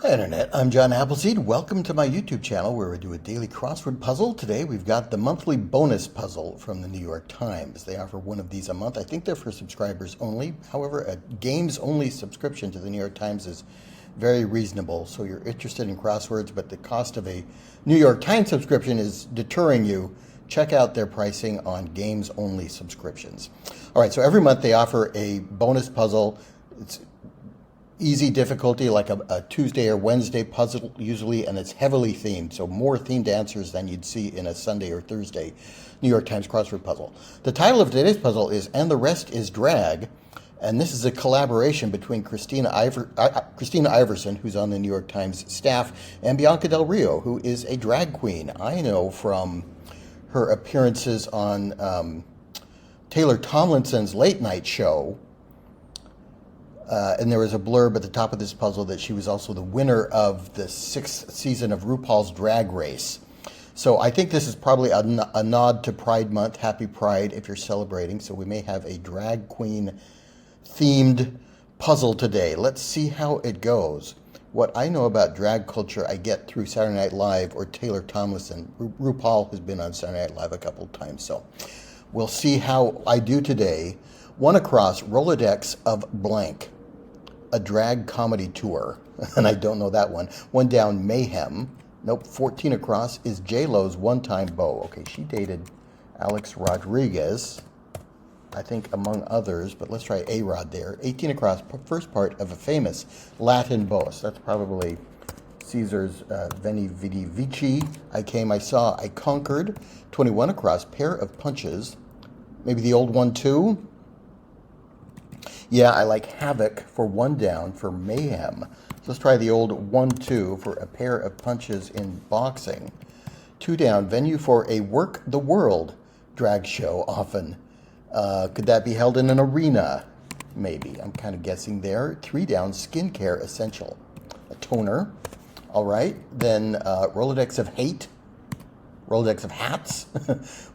Hi Internet, I'm John Appleseed. Welcome to my YouTube channel where we do a daily crossword puzzle. Today we've got the monthly bonus puzzle from the New York Times. They offer one of these a month. I think they're for subscribers only. However, a games-only subscription to the New York Times is very reasonable. So you're interested in crosswords, but the cost of a New York Times subscription is deterring you. Check out their pricing on games-only subscriptions. All right, so every month they offer a bonus puzzle. It's easy difficulty, like a Tuesday or Wednesday puzzle usually, and it's heavily themed, so more themed answers than you'd see in a Sunday or Thursday New York Times crossword puzzle. The title of today's puzzle is "And the Rest is Drag," and this is a collaboration between Christina Iverson, who's on the New York Times staff, and Bianca Del Rio, who is a drag queen. I know from her appearances on Taylor Tomlinson's late night show. And there was a blurb at the top of this puzzle that she was also the winner of the 6th season of RuPaul's Drag Race. So I think this is probably a nod to Pride Month. Happy Pride if you're celebrating. So we may have a drag queen themed puzzle today. Let's see how it goes. What I know about drag culture I get through Saturday Night Live or Taylor Tomlinson. RuPaul has been on Saturday Night Live a couple of times. So we'll see how I do today. One across, Rolodex of blank. A drag comedy tour, and I don't know that one. One down, Mayhem. Nope, 14 across is J-Lo's one-time beau. Okay, she dated Alex Rodriguez, I think among others, but let's try A-Rod there. 18 across, first part of a famous Latin beau. So that's probably Caesar's Veni Vidi Vici. I came, I saw, I conquered. 21 across, pair of punches. Maybe the old one too. Yeah, I like Havoc for one down for Mayhem. So let's try the old 1-2 for a pair of punches in boxing. 2 down, venue for a Work the World drag show often. Could that be held in an arena? Maybe. I'm kind of guessing there. 3 down, skincare essential. A toner. All right. Then Rolodex of hate. Rolodex of hats.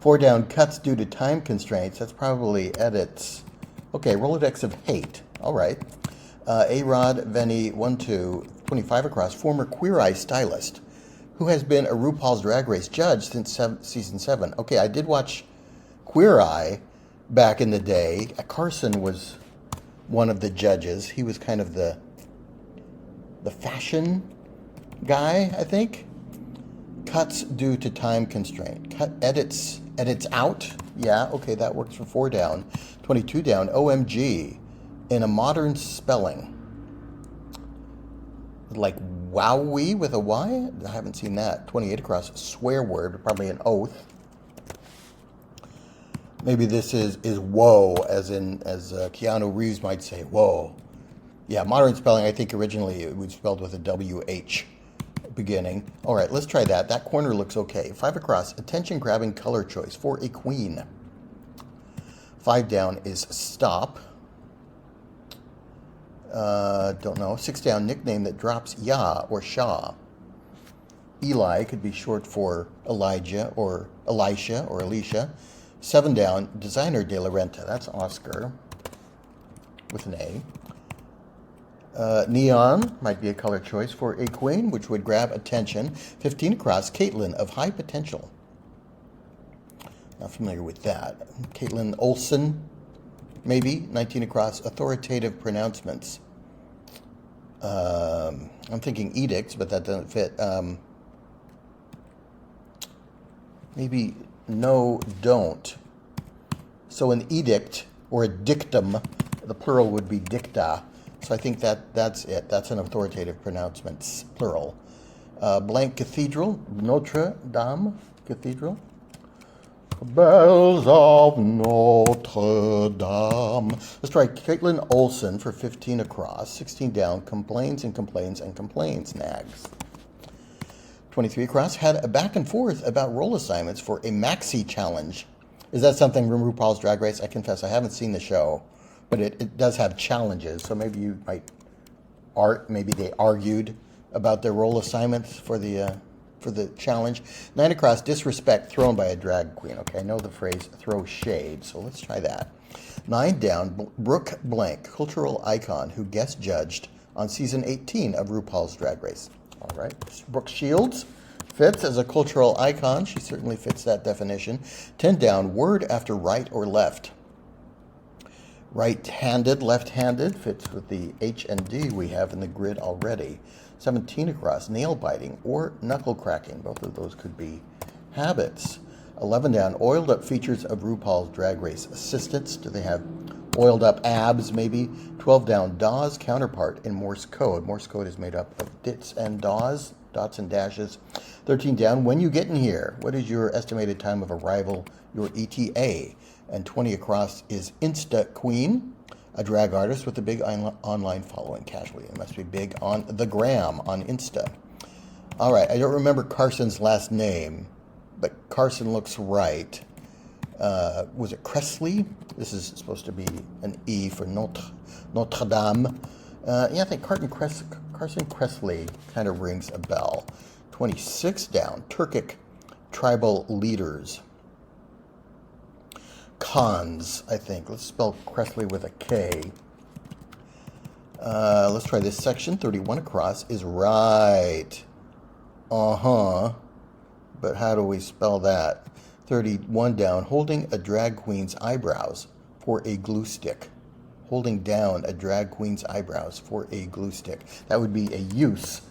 4 down, cuts due to time constraints. That's probably edits. Okay, Rolodex of hate. All right. A-Rod, Veni, 1-2, 25 across, former Queer Eye stylist, who has been a RuPaul's Drag Race judge since season 7. Okay, I did watch Queer Eye back in the day. Carson was one of the judges. He was kind of the fashion guy, I think. Cuts due to time constraint. Edits out. Yeah, okay, that works for 4 down. 22 down, OMG, in a modern spelling. Like wowie with a Y? I haven't seen that. 28 across, swear word, probably an oath. Maybe this is whoa, as Keanu Reeves might say, whoa. Yeah, modern spelling, I think originally it was spelled with a W-H beginning. All right, let's try that. That corner looks okay. 5 across, attention-grabbing color choice for a queen. 5 down is stop. Don't know. 6 down, nickname that drops ya or Shah. Eli could be short for Elijah or Elisha or Alicia. 7 down, designer de la Renta. That's Oscar with an A. Neon might be a color choice for a queen, which would grab attention. 15 across, Caitlin of high potential. Not familiar with that. Caitlin Olsen, maybe. 19 across, authoritative pronouncements. I'm thinking edicts, but that doesn't fit. Maybe no, don't. So an edict or a dictum, the plural would be dicta. So I think that's it. That's an authoritative pronouncement, plural. Blank cathedral, Notre Dame Cathedral. Bells of Notre Dame. Let's try Caitlin Olsen for 15 across. 16 down, complains and complains and complains, nags. 23 across, had a back and forth about role assignments for a maxi challenge. Is that something from RuPaul's Drag Race? I confess I haven't seen the show, but it does have challenges, so maybe you might maybe they argued about their role assignments for the challenge. 9 across, disrespect thrown by a drag queen. Okay, I know the phrase throw shade, so let's try that. 9 down, Brooke Blank, cultural icon who guest judged on season 18 of RuPaul's Drag Race. All right, Brooke Shields fits as a cultural icon. She certainly fits that definition. 10 down, word after right or left. Right-handed, left-handed fits with the H and D we have in the grid already. 17 across, nail biting or knuckle cracking. Both of those could be habits. 11 down, oiled up features of RuPaul's Drag Race assistants. Do they have oiled up abs maybe? 12 down, DAW's counterpart in Morse code. Morse code is made up of dits and DAWs, dots and dashes. 13 down, when you get in here, what is your estimated time of arrival, your ETA? And 20 across is Insta Queen, a drag artist with a big online following. Casually, it must be big on the gram, on Insta. All right, I don't remember Carson's last name, but Carson looks right. Was it Cressley? This is supposed to be an E for Notre Dame. Yeah, I think Carson Cressley kind of rings a bell. 26 down, Turkic tribal leaders. Khans, I think. Let's spell Cressley with a K. Let's try this section. 31 across is right. But how do we spell that? 31 down, holding a drag queen's eyebrows for a glue stick. Holding down a drag queen's eyebrows for a glue stick. That would be a use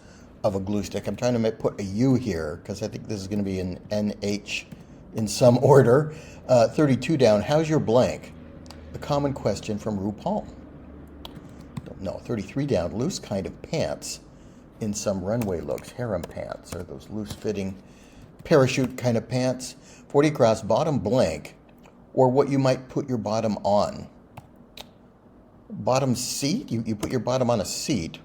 of a glue stick. I'm trying to put a U here because I think this is going to be an NH in some order. 32 down, how's your blank? A common question from RuPaul. Don't know. 33 down, loose kind of pants in some runway looks. Harem pants, or those loose-fitting parachute kind of pants. 40 across, bottom blank, or what you might put your bottom on. Bottom seat? You put your bottom on a seat.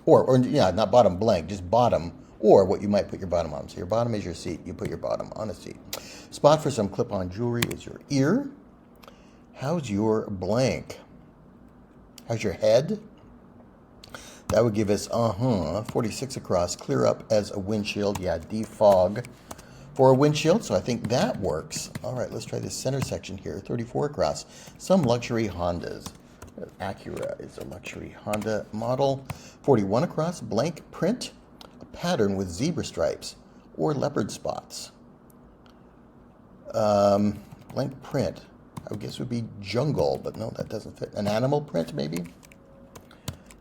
Or yeah, not bottom blank, just bottom, or what you might put your bottom on. So your bottom is your seat. You put your bottom on a seat. Spot for some clip-on jewelry is your ear. How's your blank? How's your head? That would give us, 46 across. Clear up as a windshield. Yeah, defog for a windshield. So I think that works. All right, let's try this center section here. 34 across. Some luxury Hondas. Acura is a luxury Honda model. 41 across. Blank print. A pattern with zebra stripes or leopard spots. Blank print, I would guess would be jungle, but no, that doesn't fit. An animal print, maybe?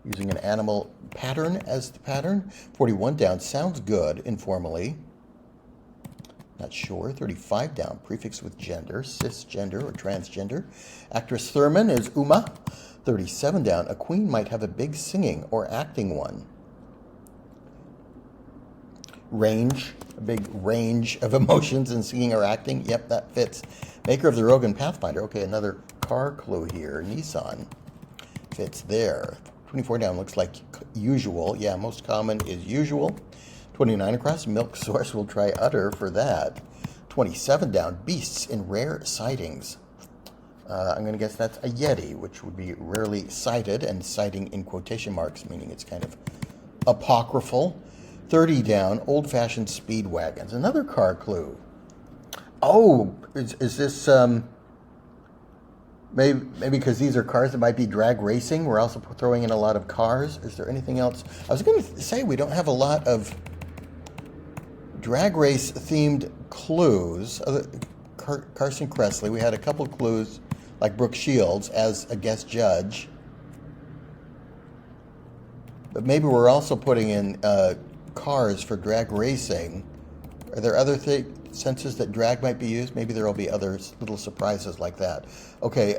Using an animal pattern as the pattern. 41 down, sounds good, informally. Not sure. 35 down, prefix with gender, cisgender or transgender. Actress Thurman is Uma. 37 down, a queen might have a big singing or acting one. Range, a big range of emotions in singing or acting. Yep, that fits. Maker of the Rogan Pathfinder. Okay, another car clue here. Nissan fits there. 24 down looks like usual. Yeah, most common is usual. 29 across, milk source. We'll try udder for that. 27 down, beasts in rare sightings. I'm going to guess that's a Yeti, which would be rarely sighted, and sighting in quotation marks, meaning it's kind of apocryphal. 30 down, old-fashioned speed wagons. Another car clue. Oh, is this maybe because these are cars that might be drag racing? We're also throwing in a lot of cars. Is there anything else? I was going to say we don't have a lot of drag race themed clues. Carson Cressley. We had a couple clues like Brooke Shields as a guest judge. But maybe we're also putting in cars for drag racing. Are there other senses that drag might be used? Maybe there will be other little surprises like that. Okay,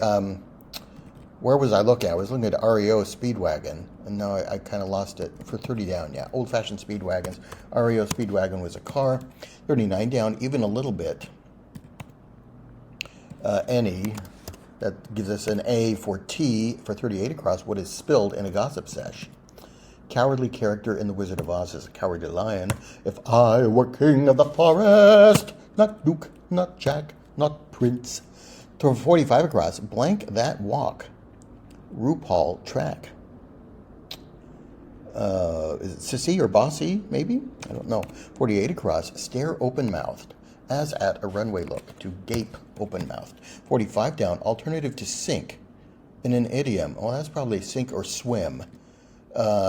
where was I looking? I was looking at REO Speedwagon, and now I kind of lost it. For 30 down, yeah, old-fashioned Speedwagons. REO Speedwagon was a car. 39 down, even a little bit. Any, that gives us an A for T. For 38 across, what is spilled in a gossip sesh? Cowardly character in The Wizard of Oz is a cowardly lion. If I were king of the forest, not Duke, not Jack, not Prince. 45 across, blank that walk. RuPaul track. Is it sissy or bossy, maybe? I don't know. 48 across, stare open-mouthed, as at a runway look, to gape open-mouthed. 45 down, alternative to sink, in an idiom. Oh, that's probably sink or swim.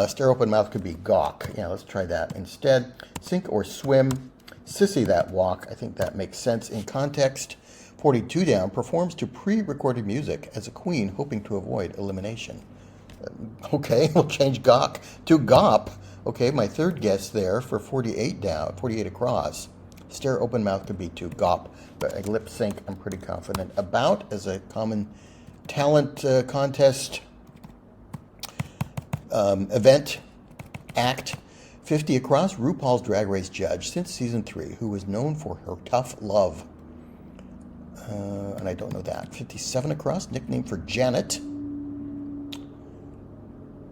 Stare open mouth could be gawk. Yeah, let's try that instead. Sink or swim. Sissy that walk. I think that makes sense in context. 42 down. Performs to pre-recorded music as a queen, hoping to avoid elimination. Okay, we'll change gawk to gop. Okay, my third guess there for 48 down, 48 across. Stare open mouth could be to gop, but a lip sync I'm pretty confident about as a common talent contest event act. 50 across, RuPaul's Drag Race judge since season 3, who was known for her tough love. And I don't know that. 57 across, nickname for Janet.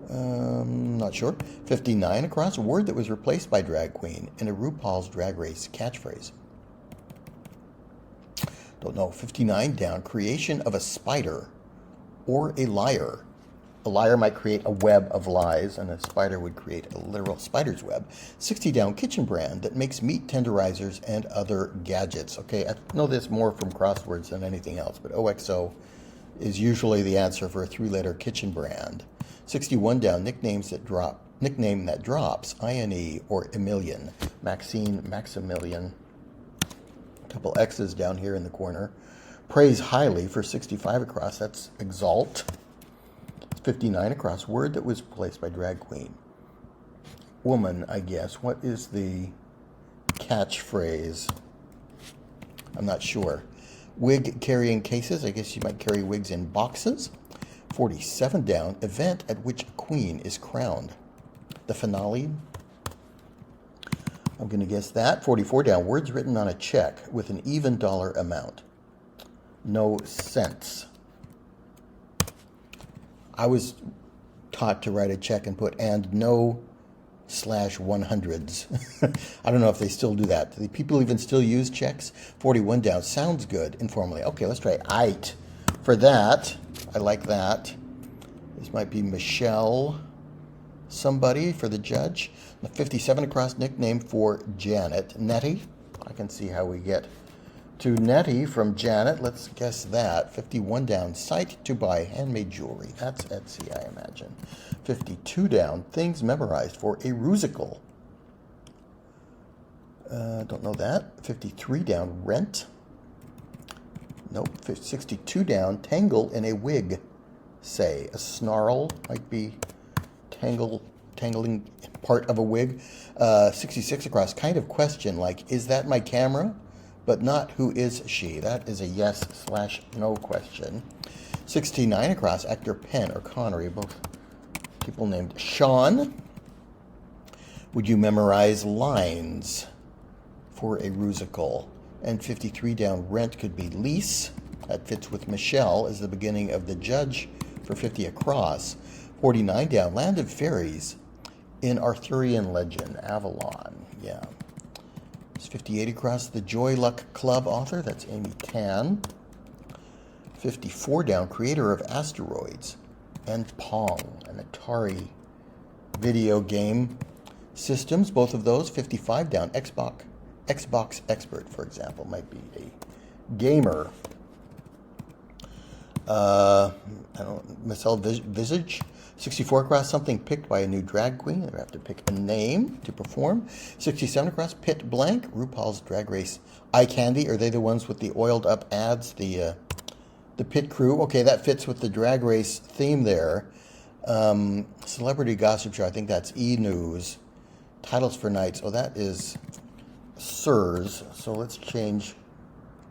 Not sure. 59 across, a word that was replaced by drag queen in a RuPaul's Drag Race catchphrase. Don't know. 59 down, creation of a spider or a liar. A liar might create a web of lies, and a spider would create a literal spider's web. 60 down, kitchen brand that makes meat tenderizers and other gadgets. Okay, I know this more from crosswords than anything else, but OXO is usually the answer for a 3-letter kitchen brand. 61 down, nickname that drops, INE or Emilion. Maximilian. A couple X's down here in the corner. Praise highly for 65 across, that's exalt. 59 across, word that was replaced by drag queen. Woman, I guess. What is the catchphrase? I'm not sure. Wig carrying cases, I guess you might carry wigs in boxes. 47 down, event at which a queen is crowned. The finale? I'm going to guess that. 44 down, words written on a check with an even dollar amount. No cents. I was taught to write a check and put "and no /100s." I don't know if they still do that. Do people even still use checks? 41 down, sounds good informally. Okay, let's try "ite" for that. I like that. This might be Michelle somebody for the judge. 57 across, nickname for Janet. Nettie. I can see how we get to Nettie from Janet. Let's guess that. 51 down, site to buy handmade jewelry. That's Etsy, I imagine. 52 down, things memorized for a rusical. Don't know that. 53 down, rent. Nope. 62 down, tangle in a wig. Say, a snarl might be tangling part of a wig. 66 across, kind of question like, is that my camera? But not who is she. That is a yes/no question. 69 across, actor Penn or Connery, both people named Sean. Would you memorize lines for a rusical? And 53 down, rent could be lease. That fits with Michelle as the beginning of the judge for 50 across. 49 down, land of fairies in Arthurian legend, Avalon. Yeah. 58 across, the Joy Luck Club author, that's Amy Tan. 54 down, creator of Asteroids and Pong, an Atari video game systems, both of those. 55 down, Xbox expert, for example, might be a gamer. I don't know, Marcel Visage. 64 across, something picked by a new drag queen. They have to pick a name to perform. 67 across, Pit Blank, RuPaul's Drag Race eye candy. Are they the ones with the oiled up ads? The pit crew. Okay, that fits with the Drag Race theme there. Celebrity gossip show. I think that's E! News. Titles for nights. Oh, that is Sirs. So let's change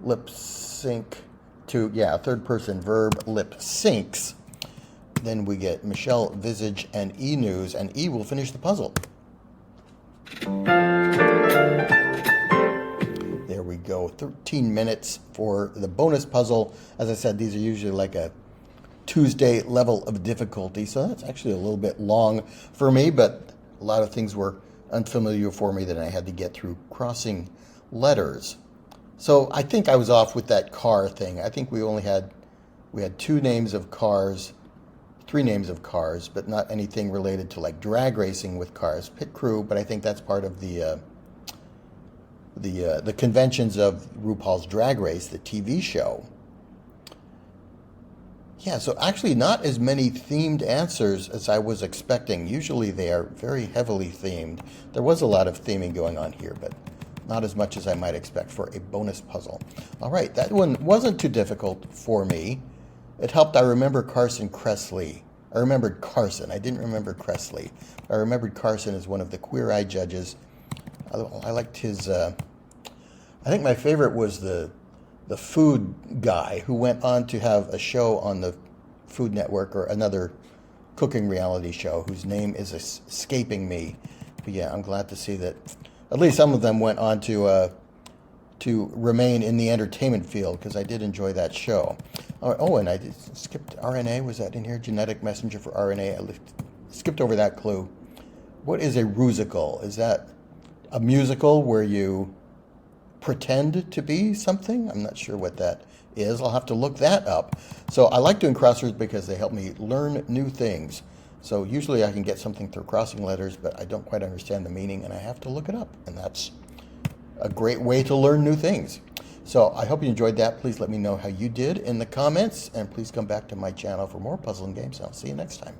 lip sync to, third person verb, lip syncs. Then we get Michelle Visage and E! News, and E! will finish the puzzle. There we go. 13 minutes for the bonus puzzle. As I said, these are usually like a Tuesday level of difficulty, so that's actually a little bit long for me, but a lot of things were unfamiliar for me that I had to get through crossing letters. So I think I was off with that car thing. I think we had 2 names of cars, 3 names of cars, but not anything related to like drag racing with cars. Pit crew, but I think that's part of the conventions of RuPaul's Drag Race, the TV show. Yeah, so actually not as many themed answers as I was expecting. Usually they are very heavily themed. There was a lot of theming going on here, but not as much as I might expect for a bonus puzzle. All right, that one wasn't too difficult for me. It helped I remember Carson Kressley. I remembered Carson. I didn't remember Kressley. I remembered Carson as one of the Queer Eye judges. I liked his... I think my favorite was the food guy who went on to have a show on the Food Network or another cooking reality show whose name is escaping me. But yeah, I'm glad to see that at least some of them went on to remain in the entertainment field, because I did enjoy that show. Oh, and I skipped RNA. Was that in here? Genetic messenger for RNA. I skipped over that clue. What is a rusical? Is that a musical where you pretend to be something? I'm not sure what that is. I'll have to look that up. So I like doing crosswords because they help me learn new things. So usually I can get something through crossing letters, but I don't quite understand the meaning and I have to look it up. And that's a great way to learn new things. So I hope you enjoyed that. Please let me know how you did in the comments, and please come back to my channel for more puzzling games. I'll see you next time.